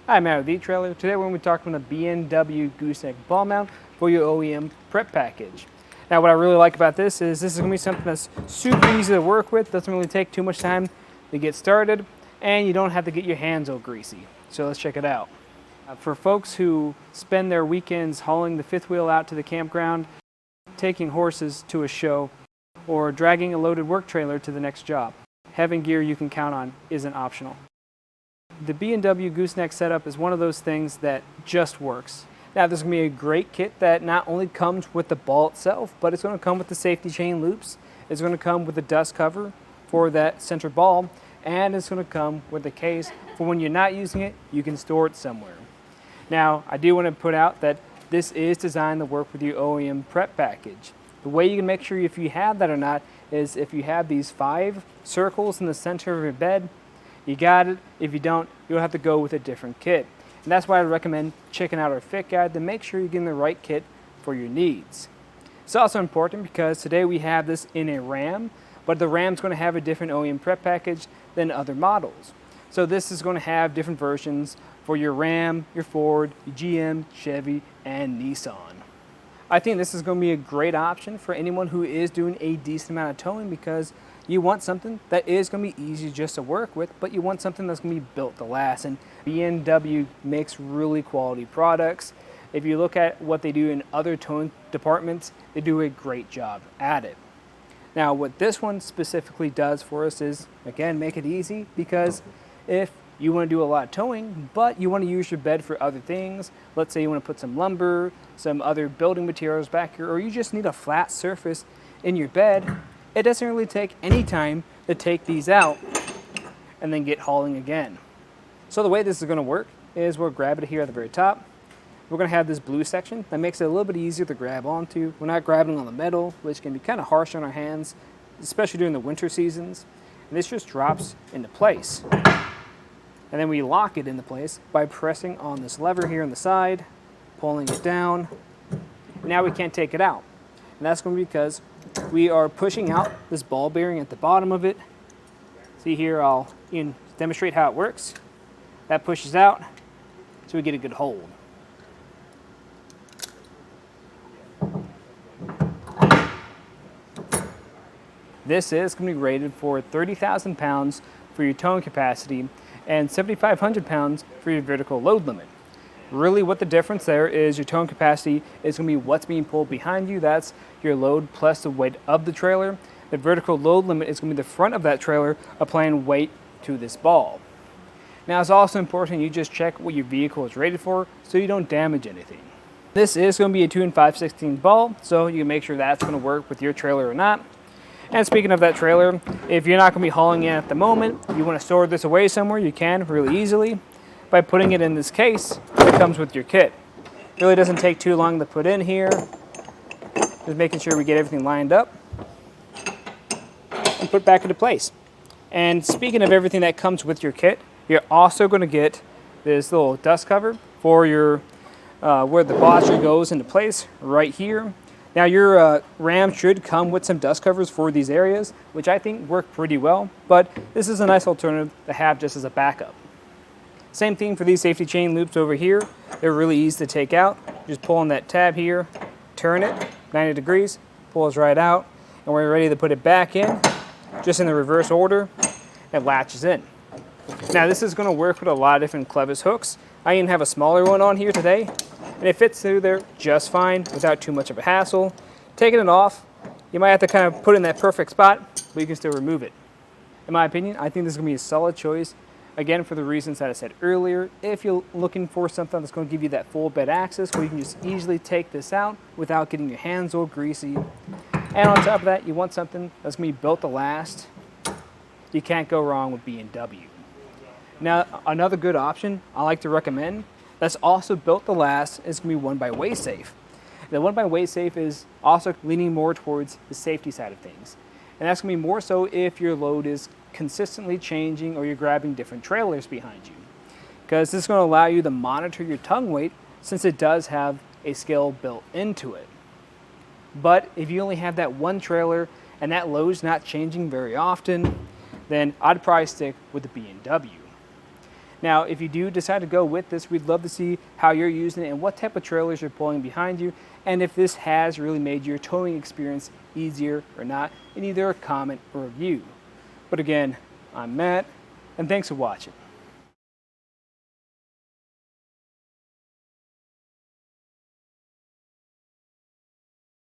Hi, I'm Matt with etrailer. Today we're going to be talking about a B&W Gooseneck ball mount for your OEM Prep package. Now what I really like about this is going to be something that's super easy to work with, doesn't really take too much time to get started, and you don't have to get your hands all greasy. So let's check it out. For folks who spend their weekends hauling the fifth wheel out to the campground, taking horses to a show, or dragging a loaded work trailer to the next job, having gear you can count on isn't optional. The B&W Gooseneck setup is one of those things that just works. Now there's going to be a great kit that not only comes with the ball itself, but it's going to come with the safety chain loops, it's going to come with the dust cover for that center ball, and it's going to come with a case for when you're not using it, you can store it somewhere. Now I do want to put out that this is designed to work with your OEM Prep package. The way you can make sure if you have that or not is if you have these 5 circles in the center of your bed, you got it. If you don't, you'll have to go with a different kit. And that's why I recommend checking out our fit guide to make sure you're getting the right kit for your needs. It's also important because today we have this in a Ram, but the Ram's going to have a different OEM Prep package than other models. So this is going to have different versions for your Ram, your Ford, your GM, Chevy, and Nissan. I think this is going to be a great option for anyone who is doing a decent amount of towing because you want something that is going to be easy just to work with, but you want something that's going to be built to last. And B&W makes really quality products. If you look at what they do in other towing departments, they do a great job at it. Now, what this one specifically does for us is, again, make it easy because if you want to do a lot of towing, but you want to use your bed for other things, let's say you want to put some lumber, some other building materials back here, or you just need a flat surface in your bed, it doesn't really take any time to take these out and then get hauling again. So the way this is going to work is we'll grab it here at the very top. We're going to have this blue section that makes it a little bit easier to grab onto. We're not grabbing on the metal, which can be kind of harsh on our hands, especially during the winter seasons. And this just drops into place. And then we lock it into place by pressing on this lever here on the side, pulling it down. Now we can't take it out. And that's going to be because we are pushing out this ball bearing at the bottom of it. See here, I'll demonstrate how it works. That pushes out so we get a good hold. This is going to be rated for 30,000 pounds for your towing capacity and 7,500 pounds for your vertical load limit. Really what the difference there is your towing capacity is going to be what's being pulled behind you. That's your load plus the weight of the trailer. The vertical load limit is going to be the front of that trailer applying weight to this ball. Now it's also important you just check what your vehicle is rated for so you don't damage anything. This is going to be a 2 5/16 ball, so you can make sure that's going to work with your trailer or not. And speaking of that trailer, if you're not going to be hauling it at the moment, you want to store this away somewhere, you can really easily by putting it in this case that comes with your kit. It really doesn't take too long to put in here. Just making sure we get everything lined up and put back into place. And speaking of everything that comes with your kit, you're also going to get this little dust cover for your where the washer goes into place right here. Now your Ram should come with some dust covers for these areas, which I think work pretty well, but this is a nice alternative to have just as a backup. Same thing for these safety chain loops over here. They're really easy to take out. Just pull on that tab here, turn it 90 degrees, pulls right out, and we're ready to put it back in, just in the reverse order. It latches in. Now this is going to work with a lot of different clevis hooks. I even have a smaller one on here today, and it fits through there just fine without too much of a hassle. Taking it off, you might have to kind of put it in that perfect spot, but you can still remove it. In my opinion, I think this is going to be a solid choice. Again, for the reasons that I said earlier, if you're looking for something that's going to give you that full bed access where you can just easily take this out without getting your hands all greasy. And on top of that, you want something that's going to be built to last. You can't go wrong with B&W. Now, another good option I like to recommend that's also built to last is going to be 1x The 1x is also leaning more towards the safety side of things. And that's going to be more so if your load is consistently changing or you're grabbing different trailers behind you. Because this is going to allow you to monitor your tongue weight since it does have a scale built into it. But if you only have that one trailer and that load's not changing very often, then I'd probably stick with the B&W. Now, if you do decide to go with this, we'd love to see how you're using it and what type of trailers you're pulling behind you, and if this has really made your towing experience easier or not in either a comment or review. But again, I'm Matt, and thanks for watching.